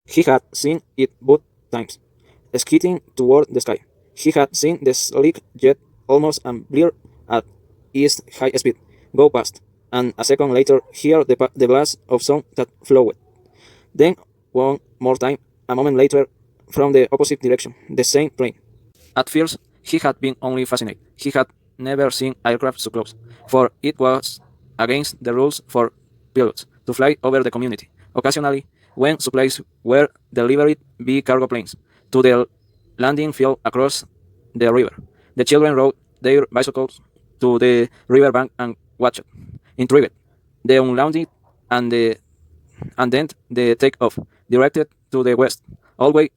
He had seen it both times, skidding toward the sky. He had seen the sleek jet almost and blur at its high speed go past, and a second later hear the blast of sound that flowed. Then one more time, a moment later, from the opposite direction, the same train. At first, he had been only fascinated. He had never seen aircraft so close, for it was against the rules for pilots to fly over the community. Occasionally, when supplies were delivered by cargo planes to the landing field across the river, the children rode their bicycles to the riverbank and watched, intrigued, the unloading and then the takeoff, directed to the west, always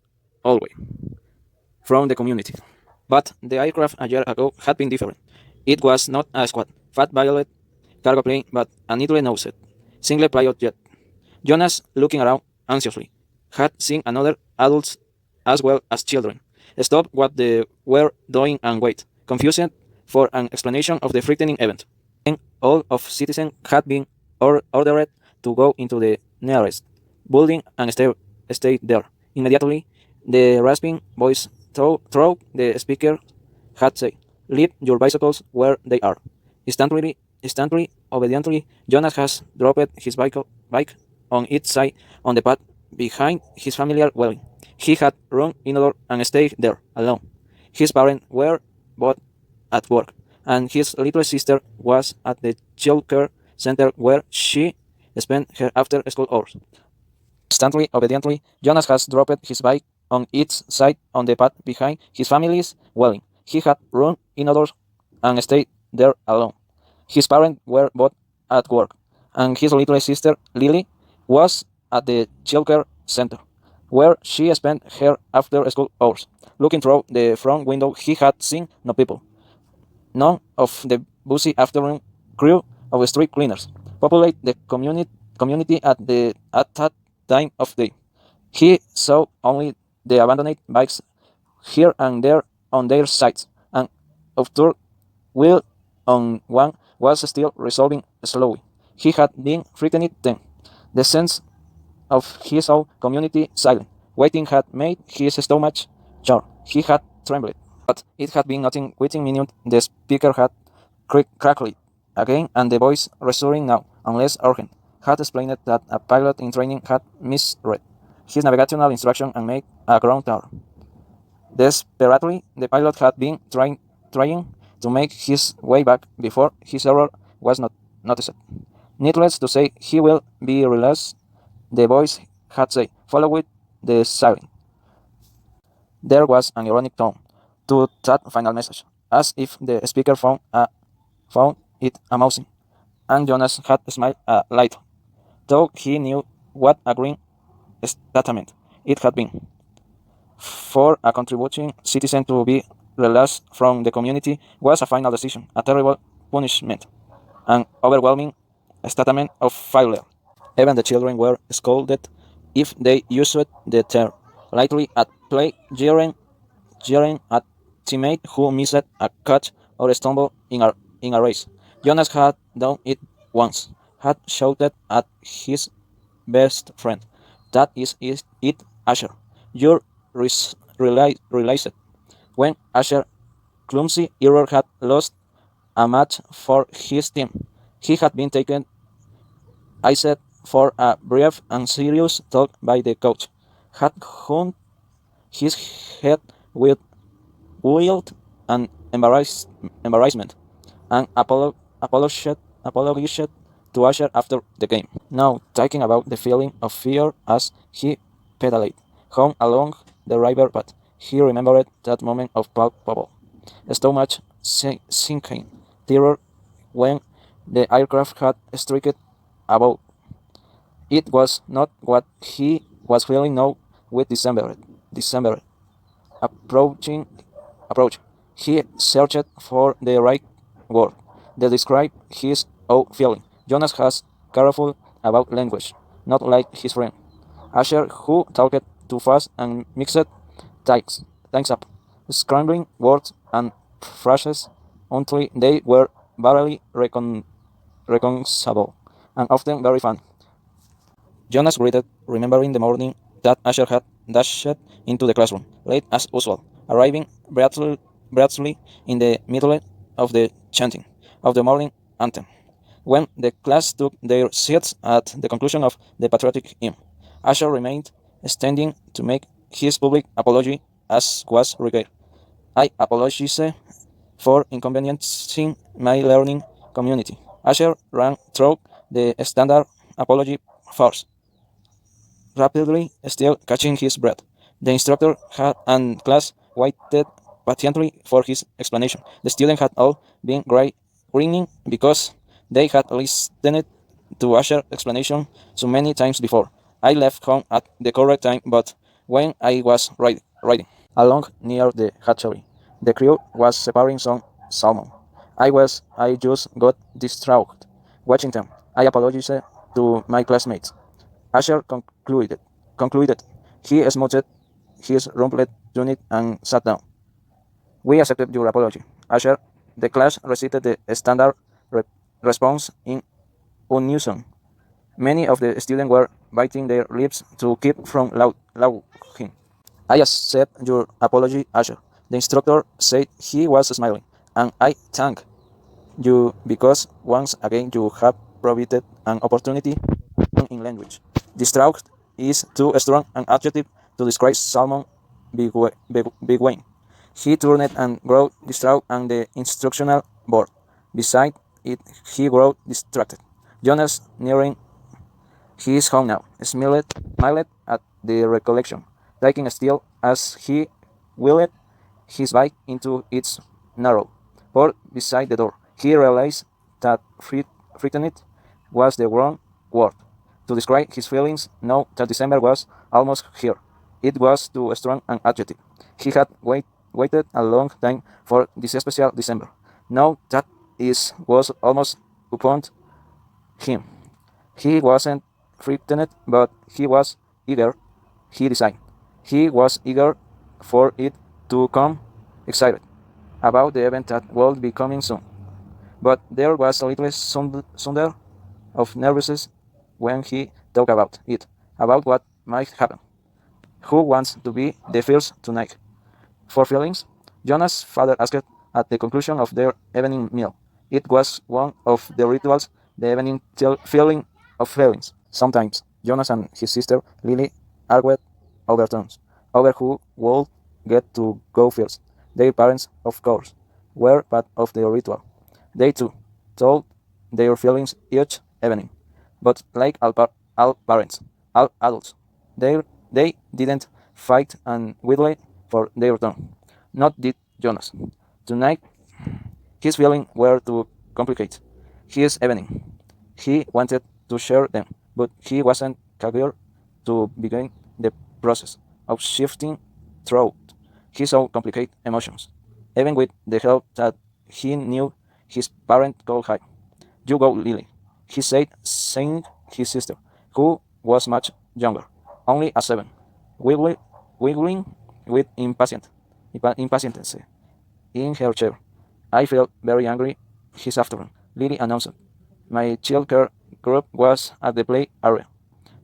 from the community. But the aircraft a year ago had been different. It was not a squad, fat violet cargo plane, but a neatly nosed, single pilot jet. Jonas, looking around anxiously, had seen another adults as well as children. Stop what they were doing and wait, confused for an explanation of the frightening event. Then all of citizens had been ordered to go into the nearest building and stay there. Immediately, the rasping voice through the speaker had said, "Leave your bicycles where they are." Obediently, Jonas has dropped his bike on its side on the path behind his familiar dwelling. He had run indoor and stayed there alone. His parents were both at work, and his little sister was at the child care center where she spent her after school hours. Obediently, Jonas has dropped his bike on its side on the path behind his family's dwelling. He had run indoors and stayed there alone. His parents were both at work, and his little sister, Lily, was at the childcare center, where she spent her after-school hours. Looking through the front window, he had seen no people. None of the busy afternoon crew of street cleaners populate the community at that time of day. He saw only the abandoned bikes here and there on their sides, and after wheel on one was still resolving slowly. He had been frightened then. The sense of his own community silent, waiting had made his stomach churn. He had trembled, but it had been nothing. Within minute, the speaker had crackled again, and the voice, reassuring now, unless urgent, had explained that a pilot in training had misread his navigational instruction and made a ground error. Desperately, the pilot had been trying to make his way back before his error was not noticed. Needless to say, he will be released, the voice had said, followed the siren. There was an ironic tone to that final message, as if the speaker found it amusing, and Jonas had smiled a little, though he knew what a grim statement it had been. For a contributing citizen to be released from the community was a final decision, a terrible punishment, an overwhelming statement of failure. Even the children were scolded if they used the term lightly at play, jeering at teammate who missed a catch or stumbled in a race. Jonas had done it once, had shouted at his best friend. That is it, Asher. You realized when Asher clumsy error had lost a match for his team. He had been taken iced for a brief and serious talk by the coach, had hung his head with wild and embarrassment, and apologized to Asher after the game. Now, talking about the feeling of fear as he pedaled home along the river path, he remembered that moment of palpable, stomach sinking terror when the aircraft had streaked above. It was not what he was feeling now with December approaching. Approach. He searched for the right word that described his own feeling. Jonas was careful about language, not like his friend Asher, who talked too fast and mixed things up, scrambling words and phrases until they were barely recognizable and often very funny. Jonas greeted, remembering the morning that Asher had dashed into the classroom, late as usual, arriving breathlessly in the middle of the chanting of the morning anthem. When the class took their seats at the conclusion of the patriotic hymn, Asher remained standing to make his public apology as was required. I apologize for inconveniencing my learning community. Asher ran through the standard apology first, rapidly, still catching his breath. The instructor had and class waited patiently for his explanation. The students had all been grinning because they had listened to Asher's explanation so many times before. I left home at the correct time, but when I was riding along near the hatchery, the crew was separating some salmon. I just got distraught watching them. I apologized to my classmates. Asher concluded. He smoothed his rumpled tunic and sat down. We accepted your apology, Asher. The class recited the standard re- response in unison. Many of the students were biting their lips to keep from laughing. I accept your apology, Asher. The instructor said he was smiling, and I thank you because once again you have provided an opportunity in language. Distraught is too strong an adjective to describe Salmon Biguin. He turned and grew distraught on the instructional board. Beside it, he grew distracted. Jonas, nearing his home now, smiled at the recollection, taking still as he wheeled his bike into its narrow port beside the door. He realized that frightened was the wrong word to describe his feelings now that December was almost here. It was too strong an adjective. He had waited a long time for this special December. Now that it was almost upon him. He wasn't frightened, but he was eager, he decided. He was eager for it to come, excited about the event that would be coming soon. But there was a little sounder of nervousness when he talked about it, about what might happen. Who wants to be the first tonight? For feelings? Jonas' father asked at the conclusion of their evening meal. It was one of the rituals, the evening feeling of feelings. Sometimes Jonas and his sister Lily argued over terms, over who would get to go first. Their parents, of course, were part of the ritual. They too told their feelings each evening. But like all parents, all adults, they didn't fight and wait for their turn. Not did Jonas. Tonight, his feelings were too complicated. His evening. He wanted to share them, but he wasn't eager to begin the process of shifting through his own complicated emotions, even with the help that he knew his parent could have. You go, Lily, he said, saying his sister, who was much younger, only a 7, wiggling with impatience in her chair. I felt very angry this afternoon, Lily announced. My child care group was at the play area,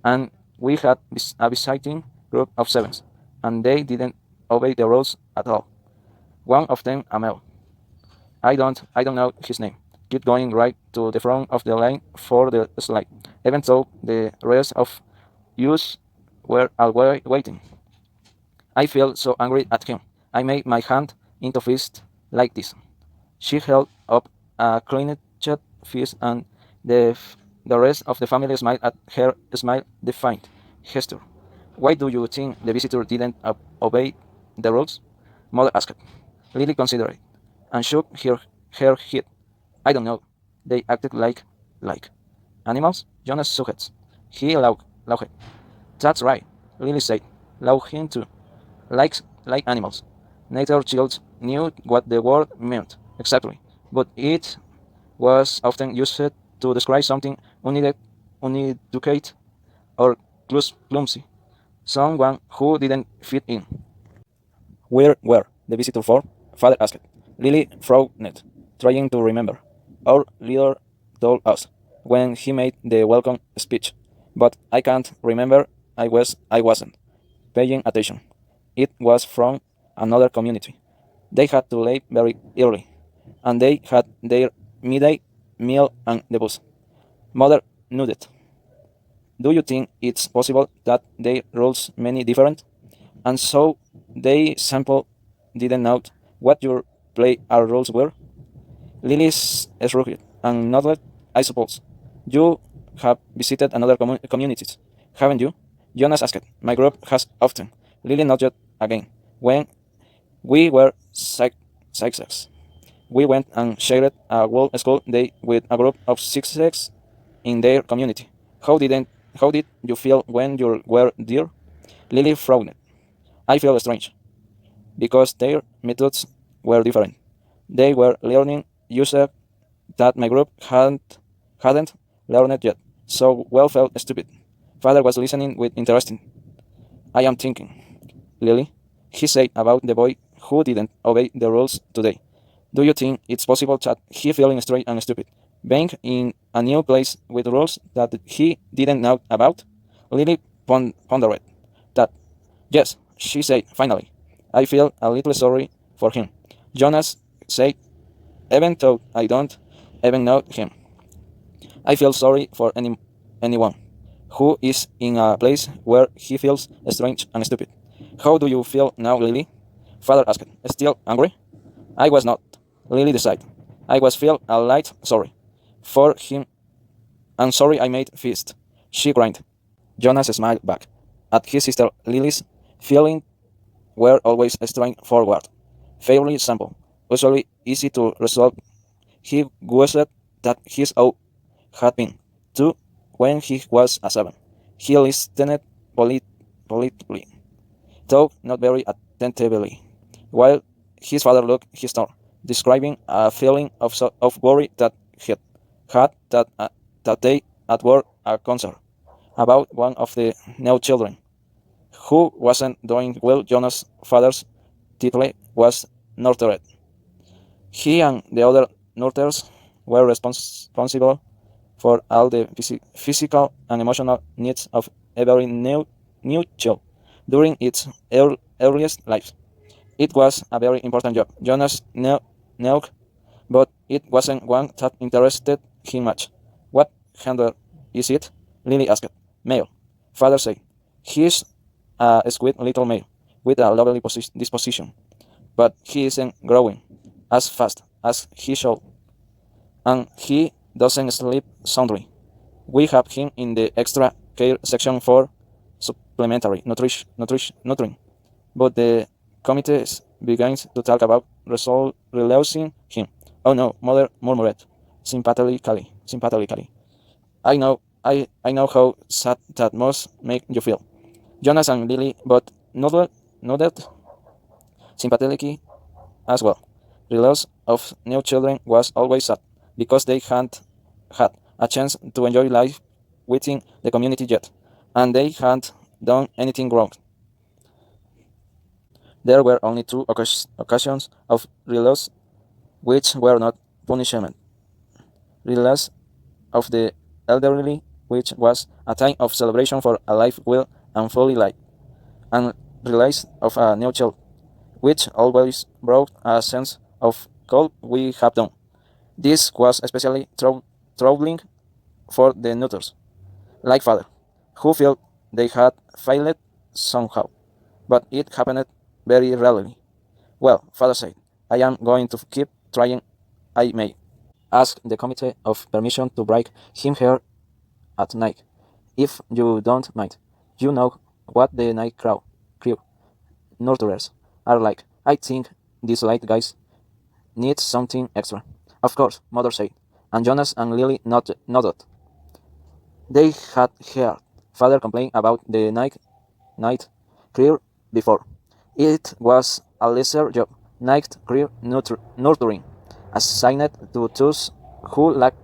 and we had a visiting group of 7s, and they didn't obey the rules at all. One of them, a male, I don't know his name, kept going right to the front of the line for the slide, even though the rest of us were all waiting. I felt so angry at him. I made my hand into fist like this. She held up a clenched fist, and the rest of the family smiled at her smile defiant gesture. Why do you think the visitor didn't obey the rules? Mother asked. Lily considered it, and shook her head. I don't know. They acted like animals. Jonas sucked. He laughed. That's right, Lily said, laughing too. Like like animals. Neither child knew what the word meant exactly, but it was often used to describe something uneducated or clumsy, someone who didn't fit in. Where were the visitor for? Father asked. Lily frowned, trying to remember. Our leader told us when he made the welcome speech, but I can't remember. I wasn't. paying attention. It was from another community. They had to leave very early, and they had their midday meal and the bus. Mother nodded. Do you think it's possible that their rules many different? And so they sample didn't know what your play our rules were? Lily shrugged and nodded. I suppose. You have visited another communities, haven't you? Jonas asked. My group has often. Lily nodded again. When we were six, we went and shared a world school day with a group of six in their community. How did you feel when you were there? Lily frowned. I feel strange because their methods were different. They were learning uses that my group hadn't learned yet, so well felt stupid. Father was listening with interest. I am thinking, Lily, he said about the boy who didn't obey the rules today. Do you think it's possible that he feeling strange and stupid, being in a new place with rules that he didn't know about? Lily pondered that. Yes, she said finally. I feel a little sorry for him. Jonas said, even though I don't even know him. I feel sorry for anyone who is in a place where he feels strange and stupid. How do you feel now, Lily? Father asked. Still angry? I was not. Lily decided. I was feel a light sorry for him and sorry I made feast. She grinned. Jonas smiled back at his sister Lily's feeling were always straightforward, fairly simple, usually easy to resolve. He wished that his own had been, too, when he was a 7. He listened politely, though not very attentively, while his father looked his turn, describing a feeling of worry that he had that day at work a concern about one of the new children, who wasn't doing well. Jonas' father's title was nurtured. He and the other nurturers were responsible for all the physical and emotional needs of every new child during its earliest life. It was a very important job. Jonas knew, but it wasn't one that interested him much. What gender is it? Lily asked. Male. Father said. He's a sweet little male with a lovely disposition, but he isn't growing as fast as he should, and he doesn't sleep soundly. We have him in the extra care section for supplementary nutrition, but the committee begins to talk about releasing him. Oh no, Mother murmured sympathetically. I know how sad that must make you feel. Jonas and Lily both nodded sympathetically as well. The loss of new children was always sad, because they hadn't had a chance to enjoy life within the community yet, and they hadn't done anything wrong. There were only 2 occasions of reloss which were not punishment. Release of the elderly, which was a time of celebration for a life well and fully lived, and release of a new child, which always brought a sense of all we have done. This was especially troubling for the neuters, like father, who felt they had failed somehow, but it happened very rarely. Well, father said, I am going to keep trying. I may ask the committee of permission to break him here at night, if you don't mind. You know what the night crew nurturers are like. I think these light guys need something extra. Of course, Mother said, and Jonas and Lily nodded. They had heard Father complain about the night crew before. It was a lesser job, night crew nurturing, assigned to those who lacked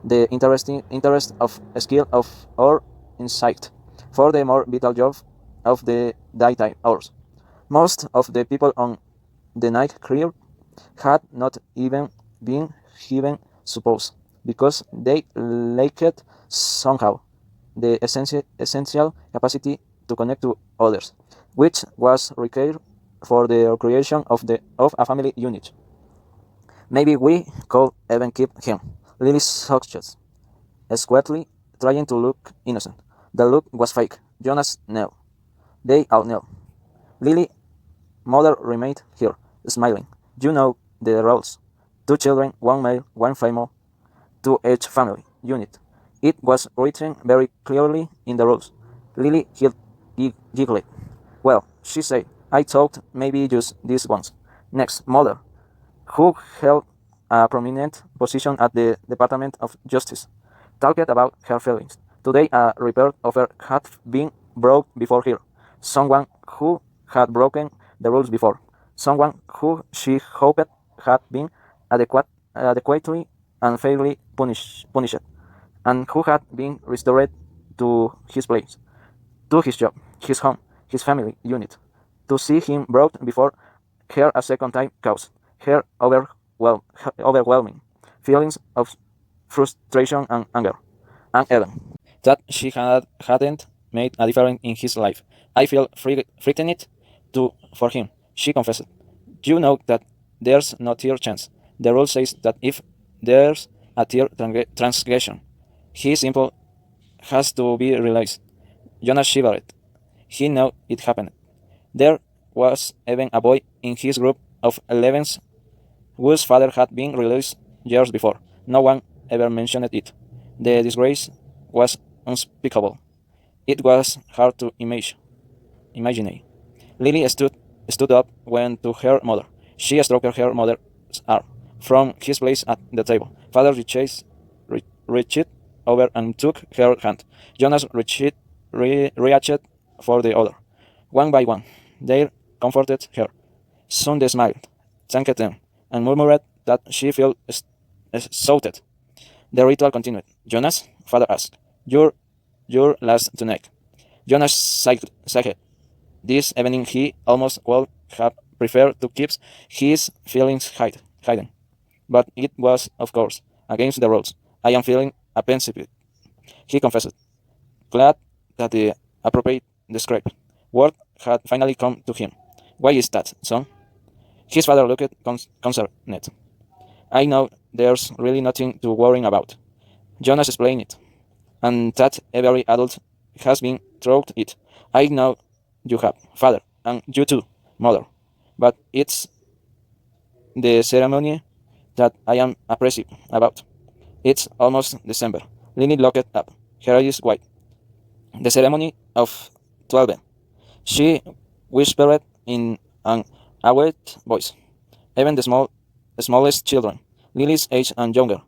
the interest of skill of or insight for the more vital job of the daytime hours. Most of the people on the night crew had not even been given suppose, because they lacked somehow the essential capacity to connect to others, which was required for the creation of a family unit. Maybe we could even keep him. Lily succeeded, squarely trying to look innocent. The look was fake. Jonas knew. They all knew. Lily, mother remained here, smiling. You know the rules. Two children, one male, one female, to each family unit. It was written very clearly in the rules. Lily giggled. Well, she said, I thought maybe just this once. Next, mother, who held a prominent position at the Department of Justice, talked about her feelings. Today, a report of her had been brought before her. Someone who had broken the rules before. Someone who she hoped had been adequately and fairly punished, and who had been restored to his place, to his job, his home, his family unit. To see him brought before her a second time caused her overwhelming feelings of frustration and anger, and even that she hadn't made a difference in his life. I feel frightened too for him, she confessed. You know that there's no tier chance. The rule says that if there's a tier transgression, he simply has to be released. Jonas shivered. He knew it happened. There was even a boy in his group of 11s whose father had been released years before. No one ever mentioned it. The disgrace was unspeakable. It was hard to imagine. Lily stood up, went to her mother. She stroked her mother's arm from his place at the table. Father reached over and took her hand. Jonas reached for the other. One by one, they comforted her. Soon they smiled, thanked them, and murmured that she felt exhausted. The ritual continued. Jonas, father asked, your last tonight. Jonas sighed. This evening he almost would have preferred to keep his feelings hidden. But it was, of course, against the rules. I am feeling apprehensive, he confessed, glad that the appropriate described word had finally come to him. Why is that, son? His father looked concerned. I know there's really nothing to worry about. Jonas explained it, and that every adult has been through it. I know you have, father, and you too, mother. But it's the ceremony that I am apprehensive about. It's almost December. Lily looked up, her eyes wide. The ceremony of 12. She whispered in an awed voice. Even the smallest children, Lily's age and younger,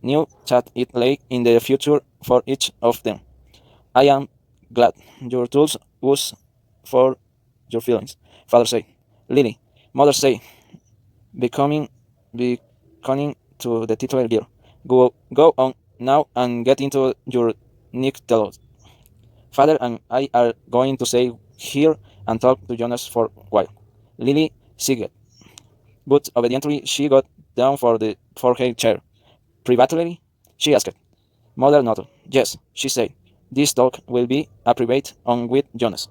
knew that it lay in the future for each of them. I am glad your tools was for your feelings, father said. Lily, mother said, becoming beckoning to the titular girl. Go on now and get into your nickelodeon. Father and I are going to stay here and talk to Jonas for a while. Lily sighed, but obediently she got down for her chair. Privately, she asked. Mother nodded. Yes, she said. This talk will be a private one with Jonas.